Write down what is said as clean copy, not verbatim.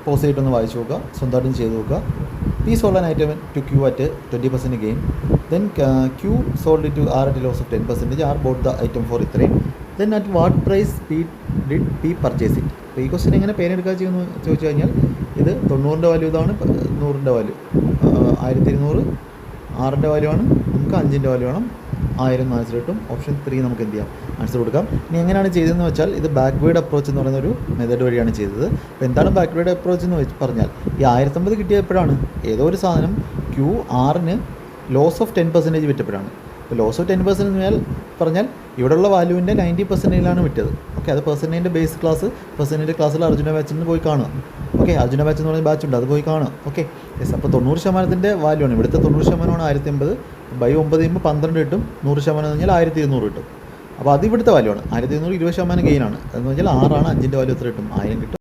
Pose ചെയ്തിട്ടൊന്ന് വായിച്ചു നോക്കുക, സ്വന്തമായിട്ടും ചെയ്ത് നോക്കുക. P sold an item to Q at 20% gain. Then Q sold it to R at a loss of 10%. R bought the item for ഇത്രയും. Then at what price did P purchase it? അപ്പോൾ ഈ question എങ്ങനെ പേരെടുക്കുക ചെയ്യുമെന്ന് ചോദിച്ചു കഴിഞ്ഞാൽ ഇത് 90ൻ്റെ value ഇതാണ്, 100ൻ്റെ value 1200, 6ൻ്റെ value ആണ്, നമുക്ക് 5ൻ്റെ വാല്യൂ വേണം, 1000 ആൻസർ കിട്ടും. ഓപ്ഷൻ 3 നമുക്ക് എന്ത് ചെയ്യാം, ആൻസർ കൊടുക്കാം. ഇനി എങ്ങനെയാണ് ചെയ്തതെന്ന് വെച്ചാൽ ഇത് ബാക്ക്വേർഡ് അപ്രോച്ച് എന്ന് പറയുന്ന ഒരു മെത്തേഡ് വഴിയാണ് ചെയ്തത്. അപ്പോൾ എന്താണ് ബാക്ക്വേർഡ് അപ്രോച്ച് എന്ന് പറഞ്ഞാൽ ഈ 1050 കിട്ടിയപ്പോഴാണ് ഏതോ ഒരു സാധനം Q Rന് ലോസ് ഓഫ് 10% വിറ്റപ്പോഴാണ്. അപ്പോൾ ലോസ് ഓഫ് 10% എന്ന് പറഞ്ഞാൽ ഇവിടെയുള്ള വാല്യൂവിൻ്റെ 90%ലാണ് വിറ്റത്. ഓക്കെ, അത് പെർസെൻറ്റേജിൻ്റെ ബേസ് പെർസെൻറ്റേജ് ക്ലാസ്സിൽ അർജുന ബാച്ചിന് പോയി കാണുക. ഓക്കെ, അർജുന ബാച്ച് എന്ന് പറയുന്ന ബാച്ച് ഉണ്ട്, അത് പോയി കാണുക. Okay, yes. അപ്പോൾ 90% വാല്യൂ ആണ്, ഇവിടുത്തെ 90% 1050 ബൈ 9 ചെയ്യുമ്പോൾ 12 കിട്ടും. 100% എന്ന് പറഞ്ഞാൽ 1200 കിട്ടും. അപ്പോൾ അത് ഇവിടുത്തെ വാല്യൂ ആണ്. 1200 20% ഗെയിനാണ്. അതെന്ന് വെച്ചാൽ 6 ആണ്, 5ൻ്റെ വാല്യൂ എത്ര കിട്ടും, 1000 കിട്ടും.